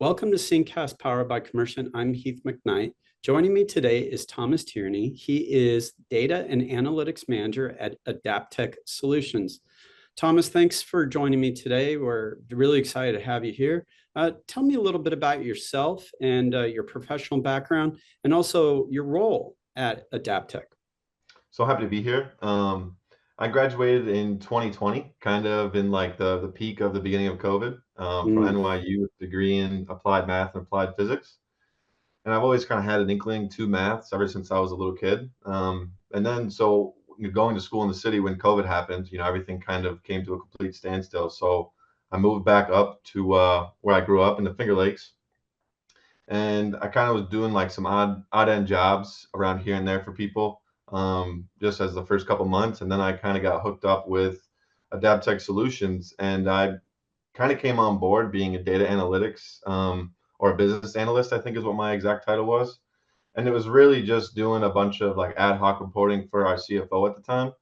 Welcome to Syncast powered by Commercient. I'm Heath McKnight. Joining me today is Thomas Tierney. He is Data and Analytics Manager at Adaptec Solutions. Thomas, thanks for joining me today. We're really excited to have you here. Tell me a little bit about yourself and your professional background, and also your role at Adaptec. So happy to be here. I graduated in 2020, kind of in like the peak of the beginning of COVID, from NYU with a degree in applied math and applied physics. And I've always kind of had an inkling to maths ever since I was a little kid. And then so going to school in the city when COVID happened, everything kind of came to a complete standstill. So I moved back up to where I grew up in the Finger Lakes. And I kind of was doing like some odd end jobs around here and there for people, just as the first couple months. And then I kind of got hooked up with Adaptec Solutions, and I kind of came on board being a data analytics or a business analyst, I think is what my exact title was. And it was really just doing a bunch of like ad hoc reporting for our CFO at the time.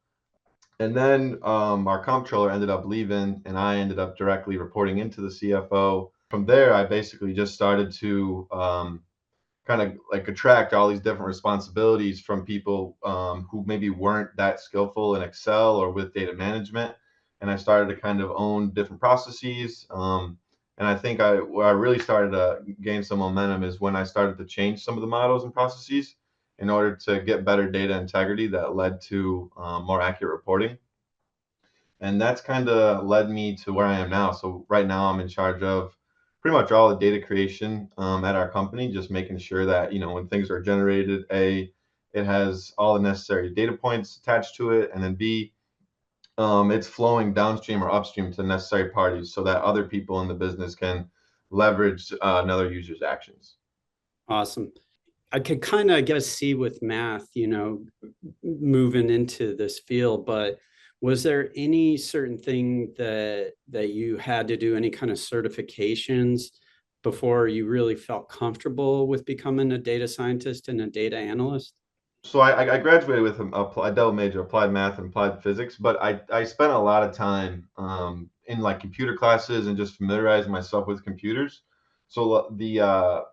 And then our comptroller ended up leaving, and I ended up directly reporting into the CFO. From there, I basically just started to kind of like attract all these different responsibilities from people who maybe weren't that skillful in Excel or with data management. And I started to kind of own different processes. And I think where I really started to gain some momentum is when I started to change some of the models and processes in order to get better data integrity that led to more accurate reporting. And that's kind of led me to where I am now. So right now I'm in charge of pretty much all the data creation at our company, just making sure that, when things are generated, A, it has all the necessary data points attached to it, and then B, it's flowing downstream or upstream to the necessary parties so that other people in the business can leverage another user's actions. Awesome. I could kind of get a see with math, moving into this field, but was there any certain thing that you had to do, any kind of certifications before you really felt comfortable with becoming a data scientist and a data analyst? So I graduated with a double major, applied math and applied physics, but I spent a lot of time in like computer classes and just familiarizing myself with computers. So the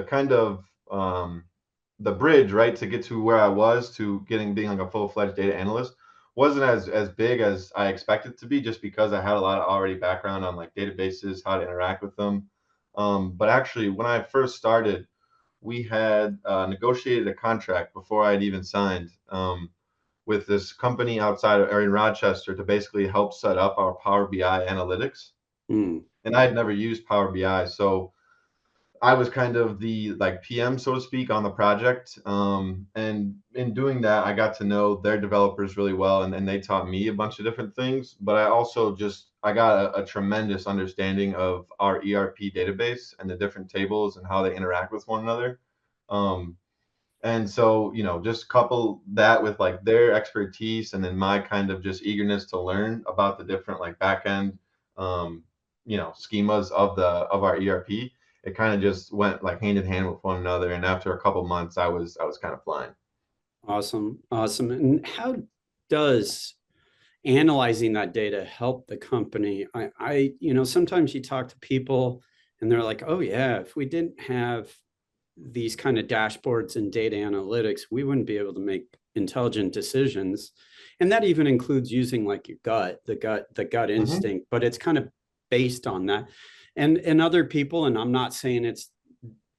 kind of the bridge, right, to get to where I was to being like a full-fledged data analyst wasn't as big as I expected to be, just because I had a lot of already background on like databases, how to interact with them. But actually, when I first started, we had negotiated a contract before I'd even signed with this company outside of in Rochester to basically help set up our Power BI analytics. And I had never used Power BI, so I was kind of the like PM, so to speak, on the project. And in doing that, I got to know their developers really well, and they taught me a bunch of different things. But I also I got a tremendous understanding of our ERP database and the different tables and how they interact with one another. And so, just couple that with like their expertise and then my kind of just eagerness to learn about the different like backend, schemas of our ERP. It kind of just went like hand in hand with one another. And after a couple months, I was kind of flying. Awesome. And how does analyzing that data help the company? Sometimes you talk to people and they're like, oh yeah, if we didn't have these kind of dashboards and data analytics, we wouldn't be able to make intelligent decisions. And that even includes using like your the gut instinct, but it's kind of based on that. And other people, and I'm not saying it's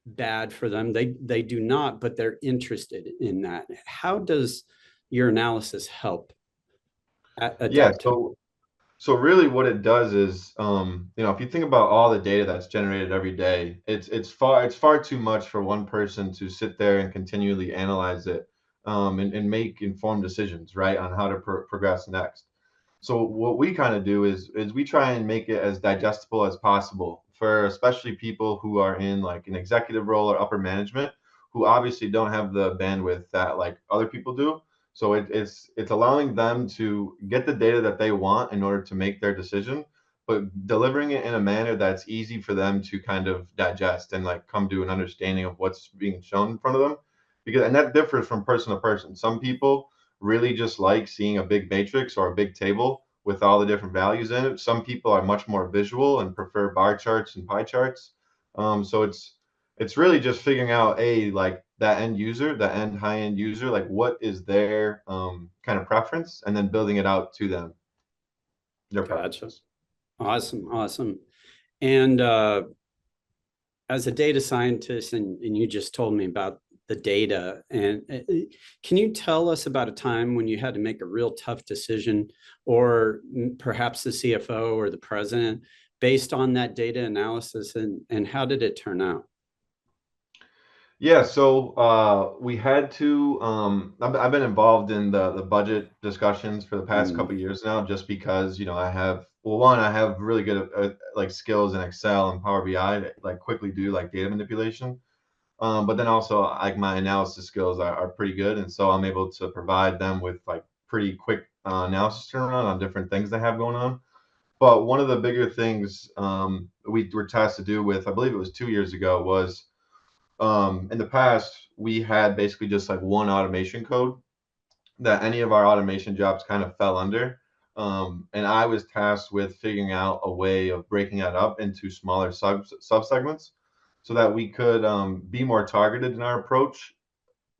bad for them, they do not, but they're interested in that. How does your analysis help Adaptec? Yeah, so really what it does is, if you think about all the data that's generated every day, it's far too much for one person to sit there and continually analyze it, and make informed decisions, right, on how to progress next. So what we kind of do is we try and make it as digestible as possible for especially people who are in like an executive role or upper management, who obviously don't have the bandwidth that like other people do. So it's allowing them to get the data that they want in order to make their decision, but delivering it in a manner that's easy for them to kind of digest and like come to an understanding of what's being shown in front of them. And that differs from person to person. Some people really just like seeing a big matrix or a big table with all the different values in it. Some people are much more visual and prefer bar charts and pie charts. So it's really just figuring out like that end user, the end high end user, like what is their kind of preference, and then building it out to them, their Gotcha. preferences. Awesome. Awesome. And as a data scientist, and you just told me about the data, and can you tell us about a time when you had to make a real tough decision, or perhaps the CFO or the president, based on that data analysis, and how did it turn out? Yeah, so we had to. I've been involved in the budget discussions for the past Mm, couple of years now, just because I have, well, one, I have really good like skills in Excel and Power BI to like quickly do like data manipulation. But then also like my analysis skills are pretty good, and so I'm able to provide them with like pretty quick analysis turnaround on different things they have going on. But one of the bigger things we were tasked to do with, I believe it was 2 years ago, was in the past we had basically just like one automation code that any of our automation jobs kind of fell under. And I was tasked with figuring out a way of breaking that up into smaller sub segments so that we could be more targeted in our approach,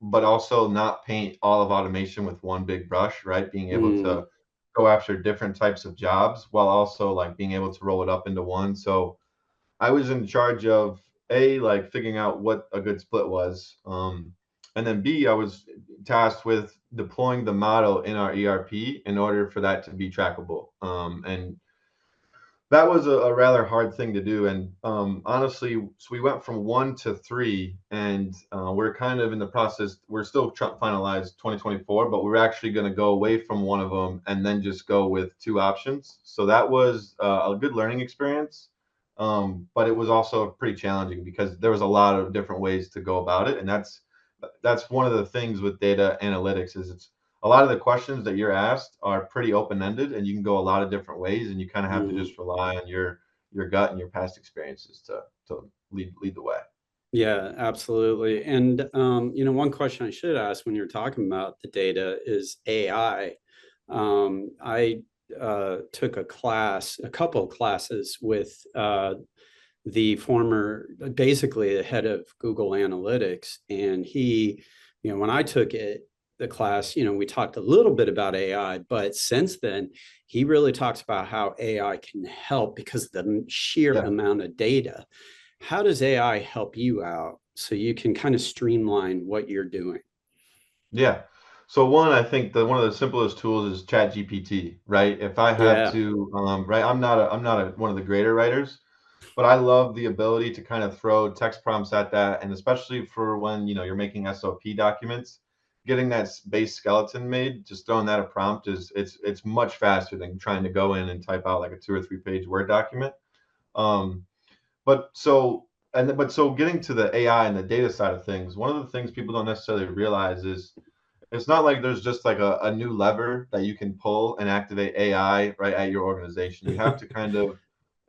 but also not paint all of automation with one big brush, right? Being able mm, to go after different types of jobs while also like being able to roll it up into one. So I was in charge of like figuring out what a good split was, and then B, I was tasked with deploying the model in our ERP in order for that to be trackable. And that was a rather hard thing to do. And honestly, so we went from one to three, and we're kind of in the process. We're still trying to finalize 2024, but we're actually going to go away from one of them and then just go with two options. So that was a good learning experience, but it was also pretty challenging because there was a lot of different ways to go about it, and that's one of the things with data analytics is it's a lot of the questions that you're asked are pretty open-ended and you can go a lot of different ways, and you kind of have to mm. just rely on your gut and your past experiences to lead the way. Yeah, absolutely. And one question I should ask when you're talking about the data is AI. I took a couple of classes with the former, basically the head of Google Analytics, and he, when I took the class, we talked a little bit about AI, but since then, he really talks about how AI can help because of the sheer Yeah. amount of data. How does AI help you out so you can kind of streamline what you're doing? Yeah. So one, I think that one of the simplest tools is Chat GPT, right? If I have Yeah. to, right, I'm not one of the greater writers, but I love the ability to kind of throw text prompts at that, and especially for when you're making SOP documents, getting that base skeleton made, just throwing that a prompt it's much faster than trying to go in and type out like a 2 or 3 page Word document. Um, but so getting to the AI and the data side of things, one of the things people don't necessarily realize is it's not like there's just like a new lever that you can pull and activate AI right at your organization. You have to kind of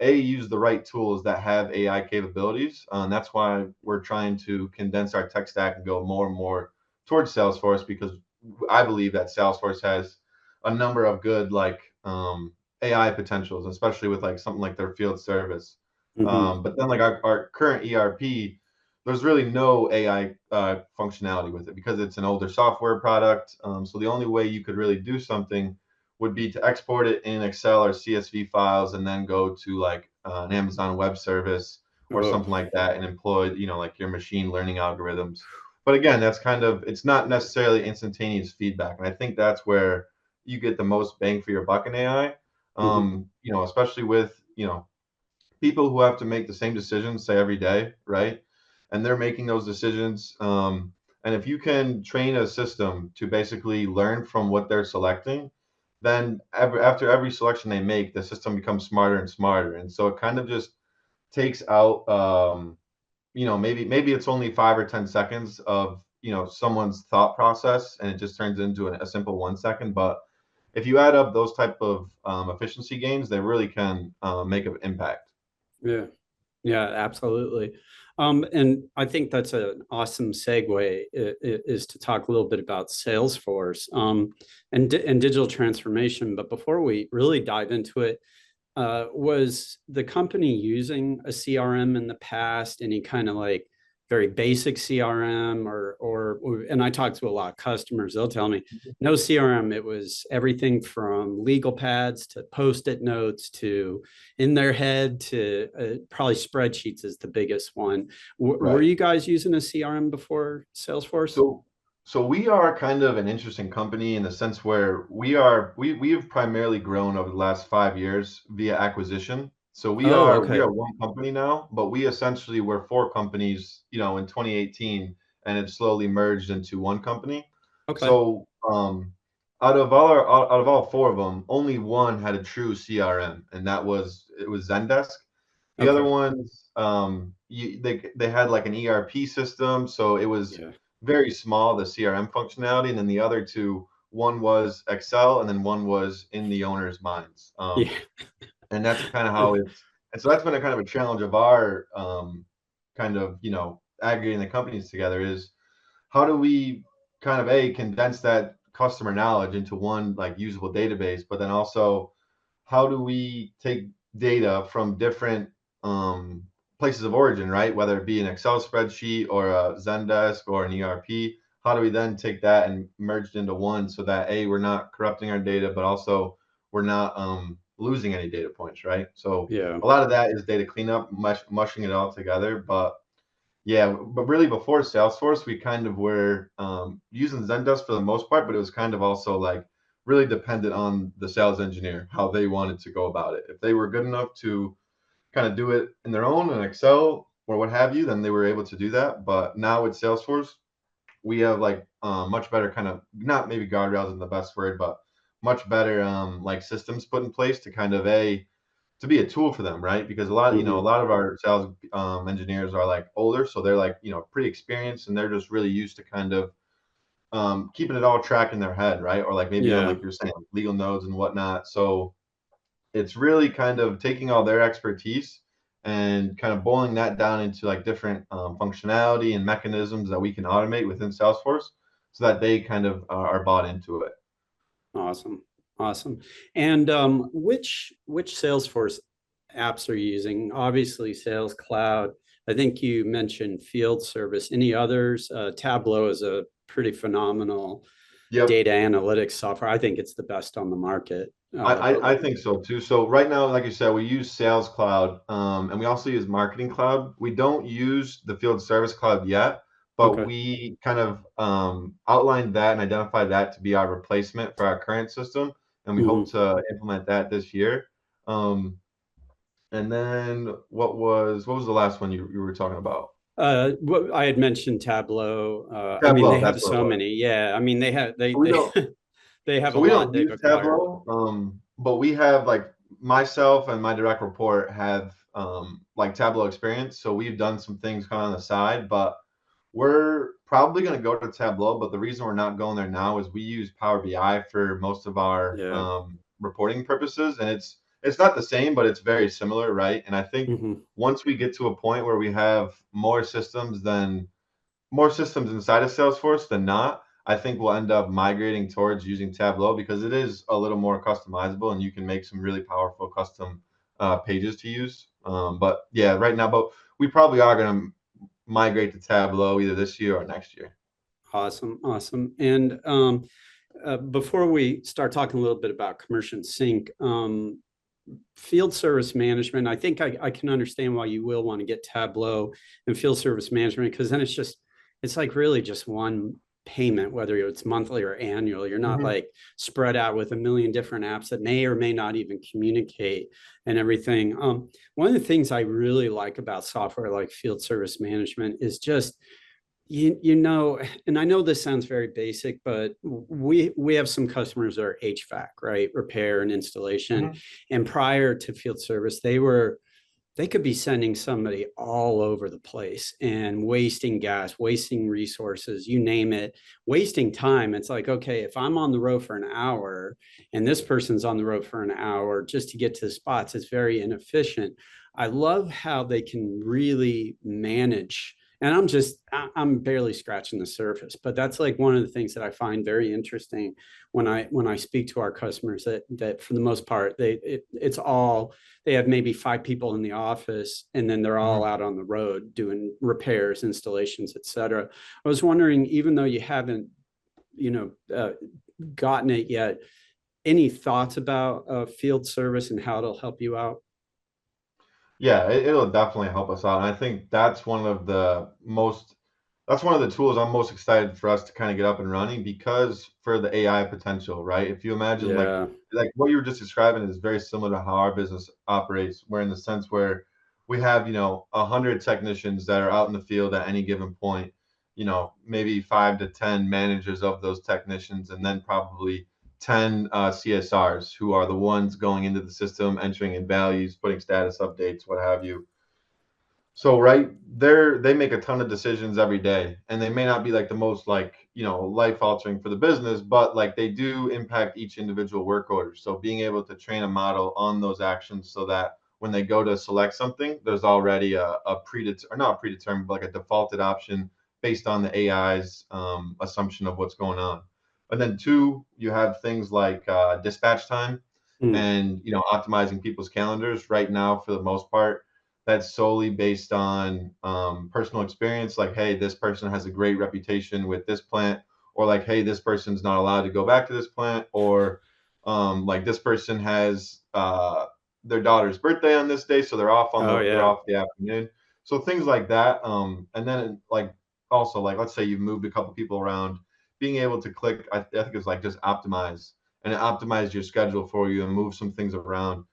use the right tools that have AI capabilities. And that's why we're trying to condense our tech stack and go more and more towards Salesforce, because I believe that Salesforce has a number of good like AI potentials, especially with like something like their field service. Mhm. But then like our current ERP, there's really no AI functionality with it because it's an older software product. So the only way you could really do something would be to export it in Excel or CSV files and then go to like an Amazon Web Service or Oh, something like that and employ, like your machine learning algorithms. But again, that's kind of, it's not necessarily instantaneous feedback. And I think that's where you get the most bang for your buck in AI. mhm. Especially with, people who have to make the same decisions, say every day, right? And they're making those decisions. And if you can train a system to basically learn from what they're selecting, then after every selection they make, the system becomes smarter and smarter. And so it kind of just takes out, maybe it's only 5 or 10 seconds of someone's thought process, and it just turns into a simple 1 second. But if you add up those type of efficiency gains, they really can make an impact. Yeah. Yeah, absolutely. And I think that's an awesome segue is to talk a little bit about Salesforce and digital transformation. But before we really dive into it, was the company using a CRM in the past? Any kind of like very basic CRM and I talk to a lot of customers, they'll tell me no CRM. It was everything from legal pads to post-it notes to in their head to probably spreadsheets is the biggest one. Were Right. you guys using a CRM before Salesforce? So so we are kind of an interesting company in the sense where we have primarily grown over the last 5 years via acquisition. So Oh, we okay. are one company now, but we essentially were four companies, in 2018, and it slowly merged into one company. Okay. So out of all four of them, only one had a true CRM, and it was Zendesk. The other Okay. ones, they had like an ERP system, so it was Yeah. very small, the CRM functionality, and then the other two, one was Excel, and then one was in the owner's minds. Yeah. And that's kind of how it's, and so that's been a kind of a challenge of our kind of, aggregating the companies together is how do we kind of condense that customer knowledge into one like usable database, but then also how do we take data from different um, places of origin, right? Whether it be an Excel spreadsheet or a Zendesk or an ERP, how do we then take that and merge it into one so that we're not corrupting our data, but also we're not losing any data points, right? So Yeah. a lot of that is data cleanup, mushing it all together. But yeah, but really before Salesforce, we kind of were using Zendesk for the most part, but it was kind of also like really dependent on the sales engineer, how they wanted to go about it. If they were good enough to kind of do it in their own in Excel or what have you, then they were able to do that. But now with Salesforce, we have like much better kind of, not maybe guardrails isn't the best word, but much better like systems put in place to kind of to be a tool for them, right? Because a Hmm. lot of our sales engineers are like older, so they're like, pretty experienced, and they're just really used to kind of keeping it all track in their head, right? Or like maybe on Yeah. like you're saying legal nodes and whatnot. So it's really kind of taking all their expertise and kind of boiling that down into like different functionality and mechanisms that we can automate within Salesforce, so that they kind of are bought into it. Awesome. Awesome. And which Salesforce apps are you using? Obviously, Sales Cloud. I think you mentioned Field Service. Any others? Tableau is a pretty phenomenal Yep. data analytics software. I think it's the best on the market. But I think so too. So right now, like you said, we use Sales Cloud, and we also use Marketing Cloud. We don't use the Field Service Cloud yet, but okay. we kind of outlined that and identified that to be our replacement for our current system, and we hope Hmm. to implement that this year. Um, and then what was the last one you were talking about? What I had mentioned Tableau. I mean, they Tableau. have That's what it so was. many. Yeah. I mean, they have So we don't. they have a So we lot don't they've use acquired. Tableau, but we have like myself and my direct report have like Tableau experience. So we've done some things kind of on the side, but we're probably going to go to Tableau. But the reason we're not going there now is we use Power BI for most of our Yeah. reporting purposes, and it's not the same, but it's very similar, right? And I think Hmm. once we get to a point where we have more systems inside of Salesforce than not, I think we'll end up migrating towards using Tableau because it is a little more customizable and you can make some really powerful custom pages to use. But yeah, right now, but we probably are going to migrate to Tableau either this year or next year. Awesome. Awesome. And before we start talking a little bit about Commercient SYNC, field service management, I think I can understand why you will want to get Tableau and field service management, because then it's like really just one payment, whether it's monthly or annual. You're not Mhm. like spread out with a million different apps that may or may not even communicate and everything. One of the things I really like about software like field service management is just and I know this sounds very basic, but we have some customers that are HVAC, right? Repair and installation. Mhm. And prior to field service, they could be sending somebody all over the place and wasting gas, wasting resources, you name it, wasting time. It's like, okay, if I'm on the road for an hour and this person's on the road for an hour just to get to the spots, it's very inefficient. I love how they can really manage And I'm barely scratching the surface, but that's like one of the things that I find very interesting when I speak to our customers, that for the most part, it's all, they have maybe 5 people in the office, and then they're all out on the road doing repairs, installations, et cetera. I was wondering, even though you haven't, gotten it yet, any thoughts about field service and how it'll help you out? Yeah, it'll definitely help us out. And I think that's one of the tools I'm most excited for us to kind of get up and running because for the AI potential, right? If you imagine Yeah. like what you were just describing is very similar to how our business operates, where in the sense where we have, 100 technicians that are out in the field at any given point, maybe 5 to 10 managers of those technicians, and then probably 10 CSRs who are the ones going into the system, entering in values, putting status updates, what have you. So right there, they make a ton of decisions every day, and they may not be like the most like, life altering for the business, but like they do impact each individual work order. So being able to train a model on those actions so that when they go to select something, there's already a predetermined, or not predetermined, but like a defaulted option based on the AI's assumption of what's going on. And then two, you have things like dispatch time Mm. and, optimizing people's calendars. Right now, for the most part, that's solely based on personal experience. Like, hey, this person has a great reputation with this plant, or like, hey, this person's not allowed to go back to this plant, or like this person has their daughter's birthday on this day, so Oh they're yeah. off the afternoon. So things like that. And then like also like let's say you've moved a couple people around, being able to click, I think it's like just optimize, and it optimizes your schedule for you and move some things around.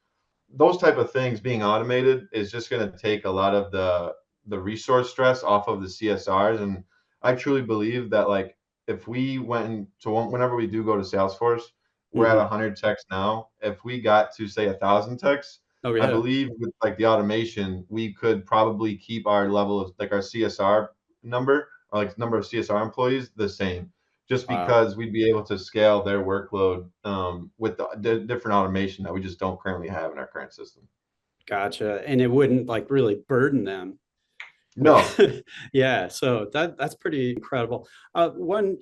Those type of things being automated is just going to take a lot of the resource stress off of the CSRs. And I truly believe that like if we went to whenever we do go to Salesforce, we're at Hmm. 100 techs now. If we got to say 1,000 techs, Oh I yeah. believe with like the automation, we could probably keep our level of like our CSR number, or like number of CSR employees the same, just Wow. because we'd be able to scale their workload with the different automation that we just don't currently have in our current system. Gotcha. And it wouldn't like really burden them with No. yeah, so that's pretty incredible. One,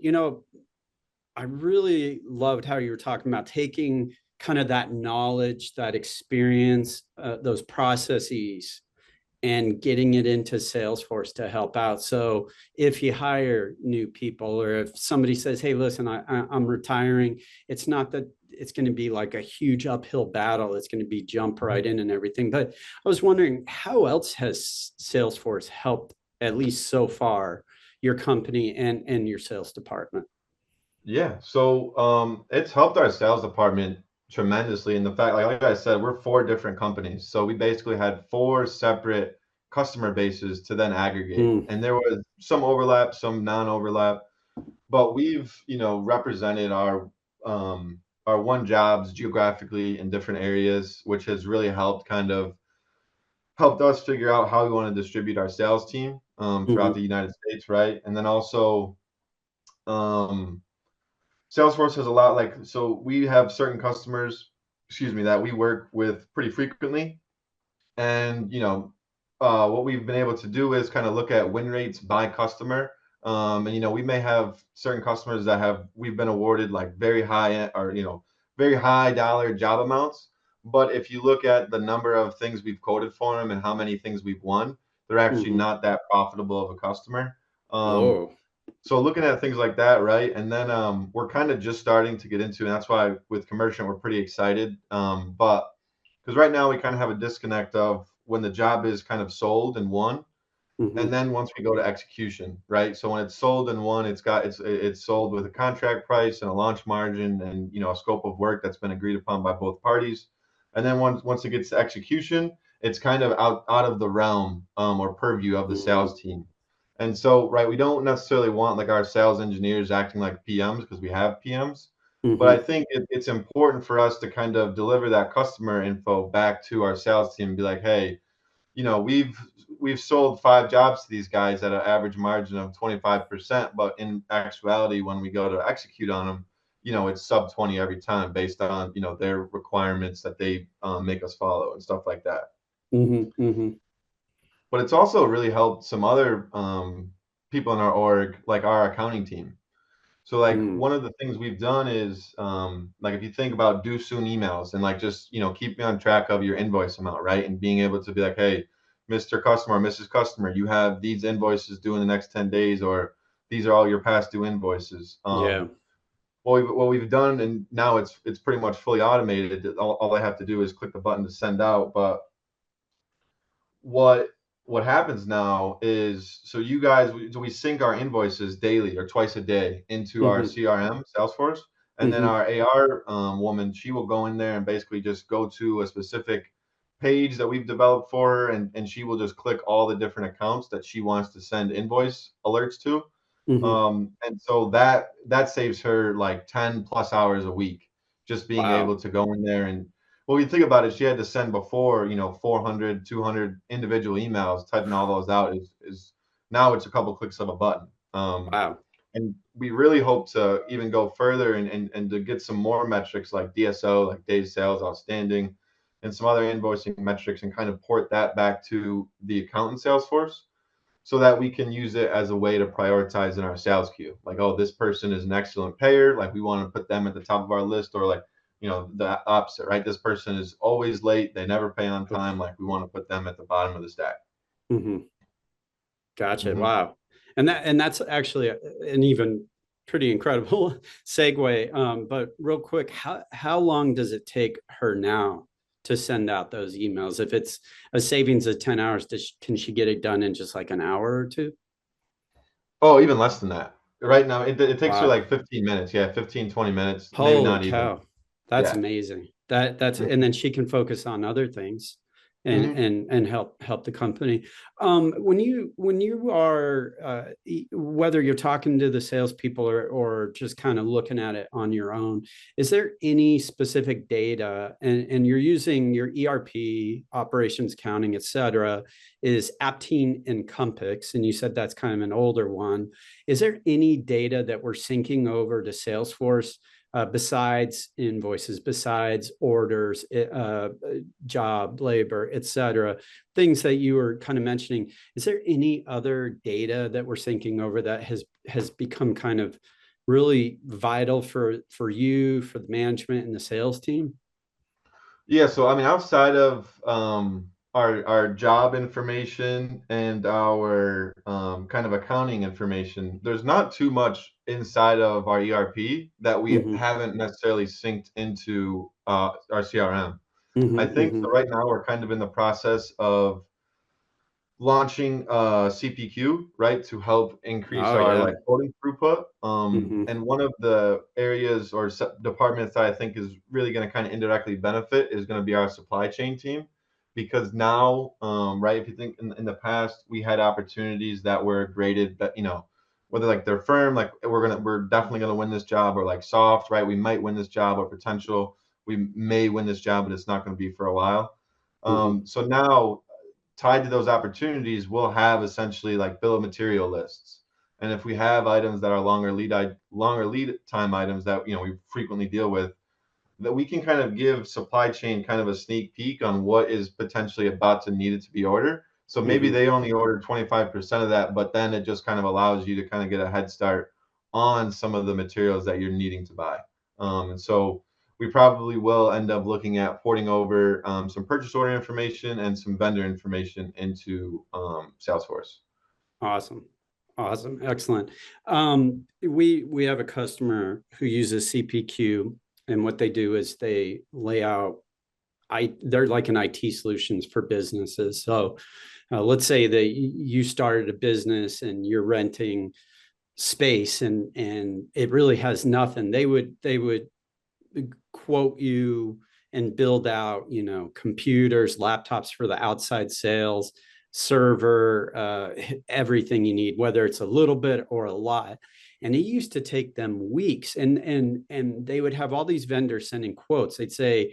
I really loved how you were talking about taking kind of that knowledge, that experience, those processes, and getting it into Salesforce to help out. So if you hire new people, or if somebody says, "Hey, listen, I'm retiring," it's not that it's going to be like a huge uphill battle. It's going to be jump right in and everything. But I was wondering, how else has Salesforce helped, at least so far, your company and your sales department? Yeah. So it's helped our sales department tremendously in the fact, like I said, we're 4 different companies. So we basically had 4 separate customer bases to then aggregate. Mm, And there was some overlap, some non-overlap, but we've, represented our one jobs geographically in different areas, which has really helped us figure out how we want to distribute our sales team throughout the mhm, United States, right? And then also um Salesforce has a lot like so we have certain customers, excuse me, that we work with pretty frequently. And what we've been able to do is kind of look at win rates by customer. And we may have certain customers that have we've been awarded like very high or very high dollar job amounts. But if you look at the number of things we've quoted for them and how many things we've won, they're actually mhm. not that profitable of a customer. Um, Oh. so looking at things like that, right? And then we're kind of just starting to get into, and that's why with Commercient we're pretty excited. But because right now we kind of have a disconnect of when the job is kind of sold and won, and Mhm, then once we go to execution, right? So when it's sold and won, it's sold with a contract price and a launch margin and a scope of work that's been agreed upon by both parties. And then once it gets to execution, it's kind of out of the realm or purview of the mhm, sales team. And so, right, we don't necessarily want like our sales engineers acting like PMs because we have PMs. But I mhm, think it's important for us to kind of deliver that customer info back to our sales team and be like, hey, we've sold 5 jobs to these guys at an average margin of 25%, but in actuality, when we go to execute on them, it's sub 20 every time based on their requirements that they make us follow and stuff like that. mhm, mhm. but it's also really helped some other people in our org, like our accounting team. So like Mm, one of the things we've done is like if you think about due soon emails and like just keeping on track of your invoice amount, right? And being able to be like, hey, Mr. Customer, Mrs. Customer, you have these invoices due in the next 10 days, or these are all your past due invoices. yeah. What we've done, and now it's pretty much fully automated. All I have to do is click the button to send out. But what what happens now is, so you guys, we sync our invoices daily or twice a day into our Hmm. CRM Salesforce, and then Hmm. our AR woman, she will go in there and basically just go to a specific page that we've developed for her, and she will just click all the different accounts that she wants to send invoice alerts to. Hmm. And so that saves her like 10 plus hours a week, just being able Wow. to go in there. And well, you think about it, she had to send before, 400, 200 individual emails. Typing all those out is now it's a couple clicks of a button. Wow. And we really hope to even go further and to get some more metrics like DSO, like days sales outstanding, and some other invoicing metrics, and kind of port that back to the accountant Salesforce, so that we can use it as a way to prioritize in our sales queue. Like, oh, this person is an excellent payer. Like, we want to put them at the top of our list, or like, the opposite, right? This person is always late. They never pay on time. Like, we want to put them at the bottom of the stack. Hmm. Gotcha. Hmm. Wow. And that's actually an even pretty incredible segue. But real quick, how long does it take her now to send out those emails? If it's a savings of 10 hours, can she get it done in just like an hour or two? Oh, even less than that. Right now, it takes her Wow. like 15 minutes. Yeah, 15, 20 minutes, maybe Holy not even. cow. That's Yeah. amazing. That's and then she can focus on other things Hmm. and help the company. When you are whether you're talking to the salespeople or just kind of looking at it on your own, is there any specific data, and you're using your ERP, operations accounting, et cetera, is Aptean Encompix, and you said that's kind of an older one. Is there any data that we're syncing over to Salesforce, besides invoices, besides orders, job, labor, et cetera, things that you were kind of mentioning? Is there any other data that we're syncing over that has become kind of really vital for you, for the management and the sales team? Yeah, so I mean, outside of our job information and our kind of accounting information, there's not too much inside of our ERP that we Hmm. haven't necessarily synced into our CRM. I Hmm. think Hmm. for right now we're kind of in the process of launching CPQ, right, to help increase Oh our yeah. like coding throughput. Hmm. And one of the areas or departments that I think is really going to kind of indirectly benefit is going to be our supply chain team, because now, right, if you think in the past we had opportunities that were graded, that whether like they're firm, like we're definitely gonna win this job, or like soft, right, we might win this job, or potential, we may win this job, but it's not going to be for a while. Hmm. So now, tied to those opportunities, we'll have essentially like bill of material lists. And if we have items that are longer lead time items that we frequently deal with, that we can kind of give supply chain kind of a sneak peek on what is potentially about to need it to be ordered. So maybe Hmm. they only ordered 25% of that, but then it just kind of allows you to kind of get a head start on some of the materials that you're needing to buy. And so we probably will end up looking at porting over some purchase order information and some vendor information into Salesforce. Awesome. Awesome. Excellent. We have a customer who uses CPQ, and what they do is they lay out, they're like an IT solutions for businesses. So let's say that you started a business and you're renting space, and it really has nothing. They would quote you and build out, computers, laptops for the outside sales, server, everything you need, whether it's a little bit or a lot. And it used to take them weeks, and they would have all these vendors sending quotes. They'd say,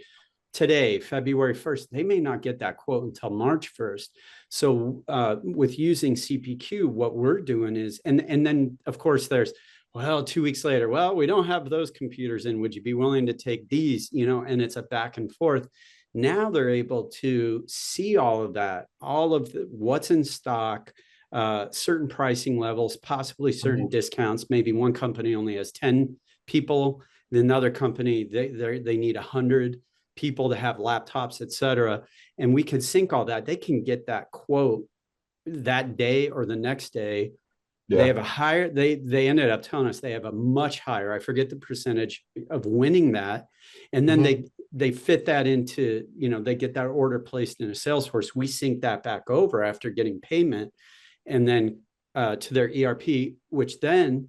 today, February 1st, they may not get that quote until March 1st. So with using CPQ, what we're doing is, and then of course there's, well, 2 weeks later, well, we don't have those computers in. Would you be willing to take these? And it's a back and forth. Now they're able to see all of that, all of what's in stock, certain pricing levels, possibly certain discounts. Maybe one company only has 10 people, then another company, they need 100 people to have laptops, et cetera. And we can sync all that. They can get that quote that day or the next day. They Yeah. have a higher, they ended up telling us they have a much higher, I forget the percentage of winning that. And then they fit that into, they get that order placed in a Salesforce. We sync that back over after getting payment, and then to their ERP, which then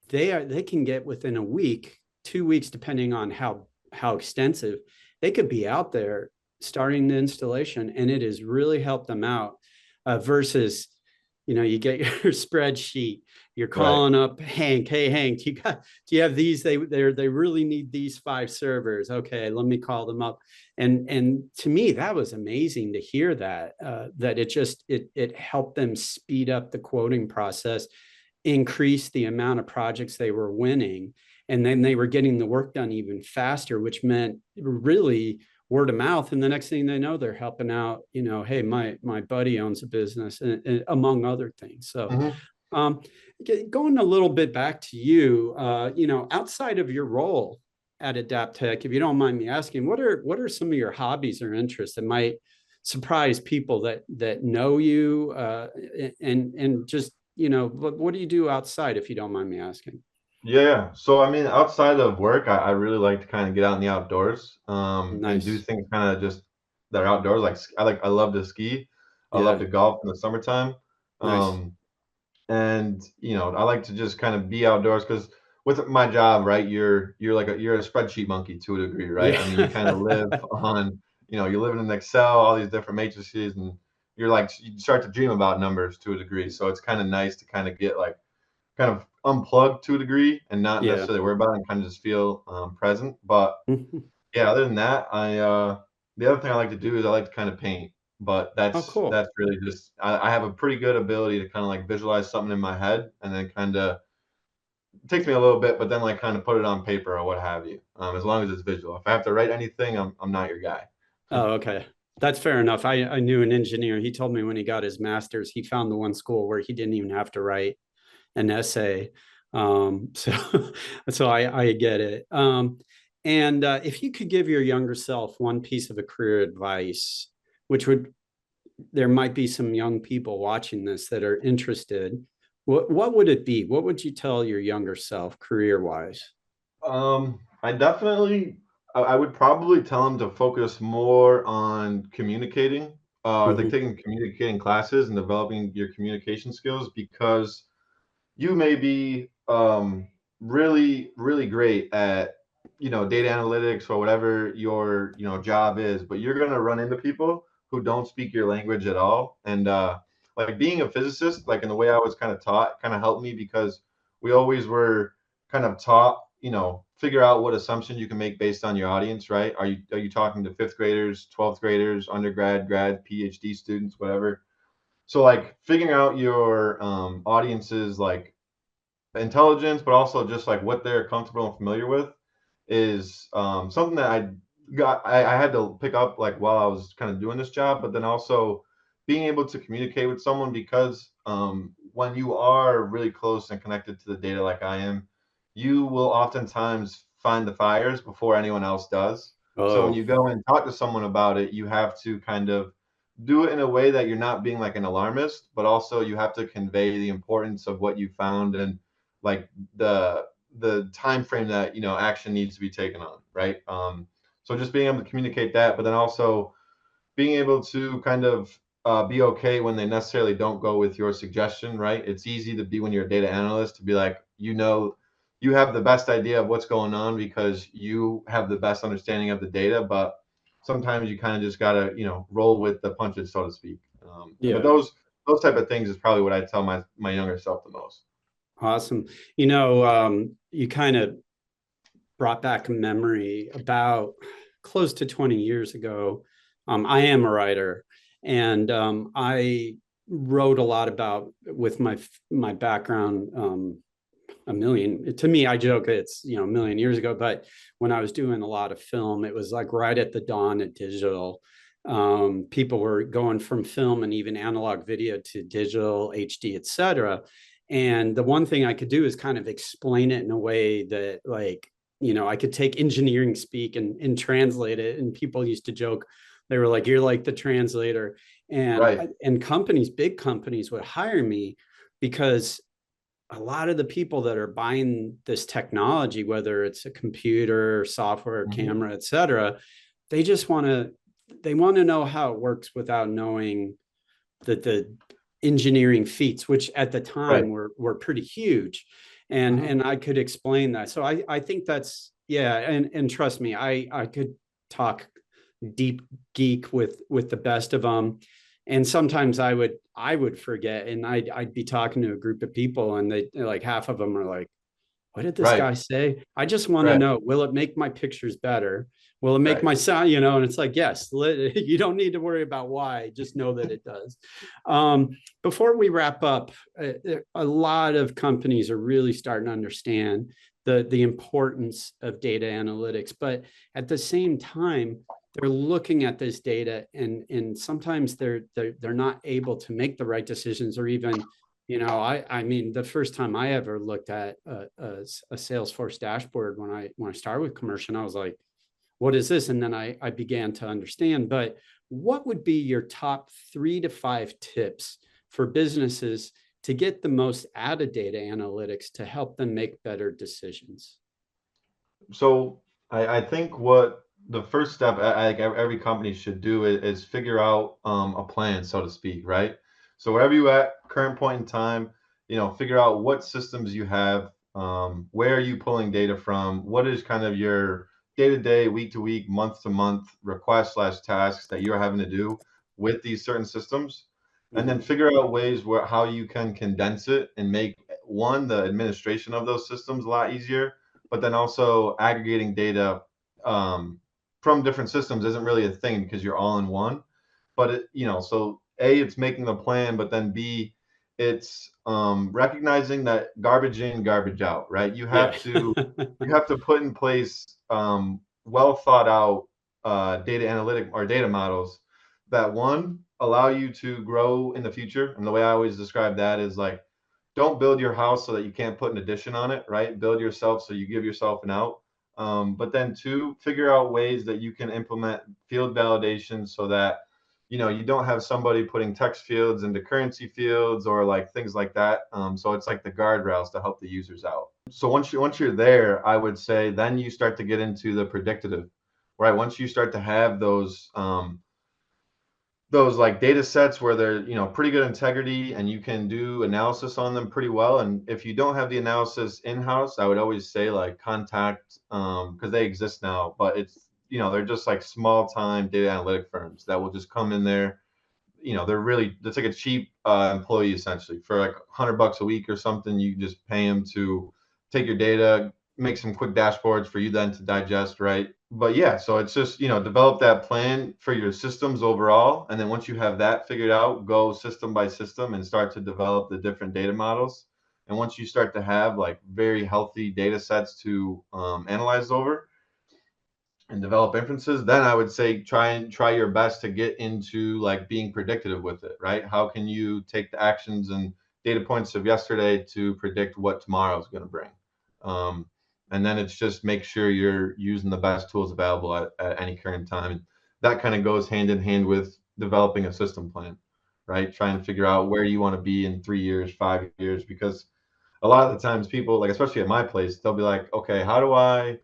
they can get within a week, 2 weeks, depending on how extensive. They could be out there starting the installation, and it has really helped them out versus, you get your spreadsheet, you're calling up Hank, hey Hank, do you have these? They really need these 5 servers. Okay, let me call them up. And to me, that was amazing to hear that it helped them speed up the quoting process, increase the amount of projects they were winning, and then they were getting the work done even faster, which meant really word of mouth. And the next thing they know, they're helping out, hey, my buddy owns a business, and among other things. So going a little bit back to you, outside of your role at Adaptec, if you don't mind me asking, what are some of your hobbies or interests that might surprise people that know you, and just, what do you do outside, if you don't mind me asking? Yeah. So I mean, outside of work, I really like to kind of get out in the outdoors, and do Nice. things kind of just that are outdoors. I love to ski. I love Yeah. to golf in the summertime. Nice. Um, and I like to just kind of be outdoors because with my job, right, you're a spreadsheet monkey to a degree, right? I mean, you kind of live Yeah. on, you're living in Excel, all these different matrices, and you start to dream about numbers to a degree. So it's kind of nice to kind of get like kind of unplug to a degree and not Yeah. necessarily worry about it and kind of just feel present. But yeah, other than that, the other thing I like to do is I like to kind of paint. But Oh, that's cool. really just I have a pretty good ability to kind of like visualize something in my head and then kind of it takes me a little bit, but then like kind of put it on paper or what have you. As long as it's visual. If I have to write anything, I'm not your guy. Oh, okay. That's fair enough. I knew an engineer. He told me when he got his master's, he found the one school where he didn't even have to write an essay. So, so I get it. And if you could give your younger self one piece of a career advice, which would, there might be some young people watching this that are interested. What would it be? What would you tell your younger self career wise? I definitely, I would probably tell them to focus more on communicating, like Mm-hmm. taking communicating classes and developing your communication skills because you may be really, really great at, data analytics or whatever your, job is, but you're going to run into people who don't speak your language at all. And like being a physicist, like in the way I was kind of taught, kind of helped me because we always were kind of taught, figure out what assumptions you can make based on your audience, right? Are you talking to fifth graders, 12th graders, undergrad, grad, PhD students, whatever? So like figuring out your audiences like intelligence, but also just like what they're comfortable and familiar with is something that I had to pick up like while I was kind of doing this job, but then also being able to communicate with someone because when you are really close and connected to the data like I am, you will oftentimes find the fires before anyone else does. So when Oh, you go and talk to someone about it, you have to kind of do it in a way that you're not being like an alarmist, but also you have to convey the importance of what you found and like the time frame that action needs to be taken on, right? So just being able to communicate that, but then also being able to kind of be okay when they necessarily don't go with your suggestion, right? It's easy to be when you're a data analyst to be like, you have the best idea of what's going on because you have the best understanding of the data, but sometimes you kind of just gotta, roll with the punches, so to speak. But yeah. those type of things is probably what I tell my younger self the most. Awesome. You kind of brought back a memory about close to 20 years ago. I am a writer, and I wrote a lot about with my background. a million, to me, I joke it's, a million years ago, but when I was doing a lot of film, it was like right at the dawn of digital. People were going from film and even analog video to digital, HD, et cetera. And the one thing I could do is kind of explain it in a way that, like, I could take engineering speak and translate it. And people used to joke, they were like, "You're like the translator." Right. And big companies would hire me because a lot of the people that are buying this technology, whether it's a computer, software, Mhm. camera, et cetera, they just want to know how it works without knowing that the engineering feats, which at the Right. time were pretty huge. And Mhm. and I could explain that. So I think that's, yeah, and trust me, I could talk deep geek with the best of them. And sometimes I would forget, and I'd be talking to a group of people, and they, like, half of them are like, "What did this Right. guy say? I just want to Right. know, will it make my pictures better? Will it make Right. my sound?" And it's like, yes, you don't need to worry about why, just know that it does. um, Before we wrap up, a lot of companies are really starting to understand the importance of data analytics, but at the same time, they're looking at this data, and sometimes they're not able to make the right decisions, or even, I mean, the first time I ever looked at a Salesforce dashboard, when I started with Commercient, I was like, "What is this?" And then I began to understand. But what would be your top 3 to 5 tips for businesses to get the most out of data analytics to help them make better decisions? So I think what the first step every company should do is figure out a plan, so to speak, right? So wherever you at current point in time, figure out what systems you have, where are you pulling data from, what is kind of your day to day, week to week, month to month requests slash tasks that you're having to do with these certain systems, and then Mhm. figure out ways where how you can condense it and make one the administration of those systems a lot easier, but then also aggregating data um, from different systems isn't really a thing because you're all in one. But so A, it's making the plan, but then B, it's recognizing that garbage in, garbage out, right? You Yeah. have to put in place well thought out data analytic or data models that one allow you to grow in the future. And the way I always describe that is like, don't build your house so that you can't put an addition on it, right? Build yourself so you give yourself an out. But then two, figure out ways that you can implement field validation so that you don't have somebody putting text fields into currency fields or like things like that. So it's like the guardrails to help the users out. So once you're there, I would say then you start to get into the predictive, right? Once you start to have those like data sets where they're pretty good integrity and you can do analysis on them pretty well. And if you don't have the analysis in-house, I would always say like contact because they exist now, but they're just like small time data analytic firms that will just come in there. It's like a cheap employee essentially for like $100 a week or something. You just pay them to take your data, make some quick dashboards for you then to digest, right? But yeah, so it's just develop that plan for your systems overall, and then once you have that figured out, go system by system and start to develop the different data models. And once you start to have like very healthy data sets to analyze over and develop inferences, then I would say try your best to get into like being predictive with it, right? How can you take the actions and data points of yesterday to predict what tomorrow is going to bring? Um, and then it's just make sure you're using the best tools available at any current time. And that kind of goes hand in hand with developing a system plan, right? Trying to figure out where you want to be in 3 years, 5 years, because a lot of the times people, like especially at my place, they'll be like, okay, how do I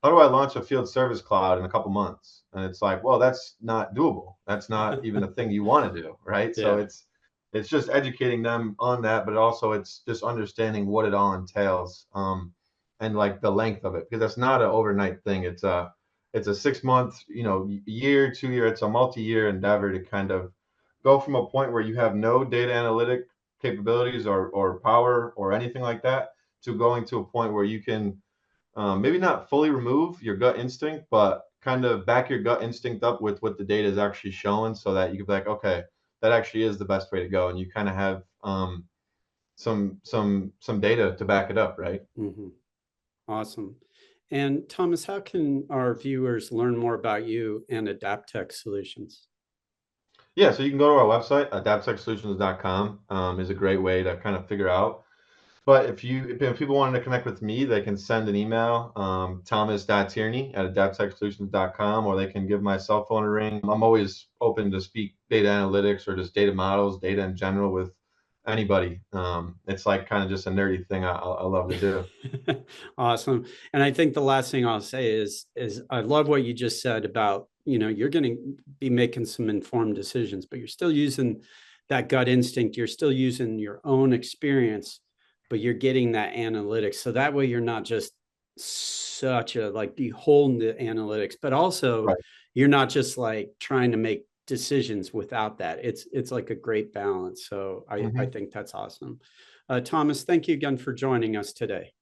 launch a field service cloud in a couple months? And it's like, well, that's not doable. That's not even a thing you want to do, right? So Yeah. it's just educating them on that, but also it's just understanding what it all entails, and like the length of it, because that's not an overnight thing. It's a 6 month, year, 2 year. It's a multi-year endeavor to kind of go from a point where you have no data analytic capabilities or power or anything like that to going to a point where you can maybe not fully remove your gut instinct, but kind of back your gut instinct up with what the data is actually showing so that you can be like, okay, that actually is the best way to go. And you kind of have some data to back it up, right? Mm-hmm. Awesome. And Thomas, how can our viewers learn more about you and Adaptec solutions? Yeah, so you can go to our website, adaptecsolutions.com, is a great way to kind of figure out. But if people wanted to connect with me, they can send an email, thomas.tierney@adaptecsolutions.com, or they can give my cell phone a ring. I'm always open to speak data analytics or just data models, data in general with anybody. It's like kind of just a nerdy thing I love to do. Awesome. And I think the last thing I'll say is I love what you just said about, you're going to be making some informed decisions, but you're still using that gut instinct. You're still using your own experience, but you're getting that analytics. So that way you're not just such a beholden to analytics, but also Right. you're not just like trying to make decisions without that. It's like a great balance. So I think that's awesome. Thomas, thank you again for joining us today.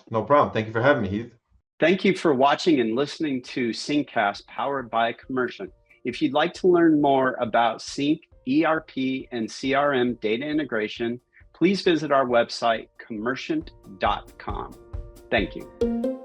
No problem. Thank you for having me, Heath. Thank you for watching and listening to SYNCcast powered by Commercient. If you'd like to learn more about SYNC, ERP, and CRM data integration, please visit our website, commercient.com. Thank you.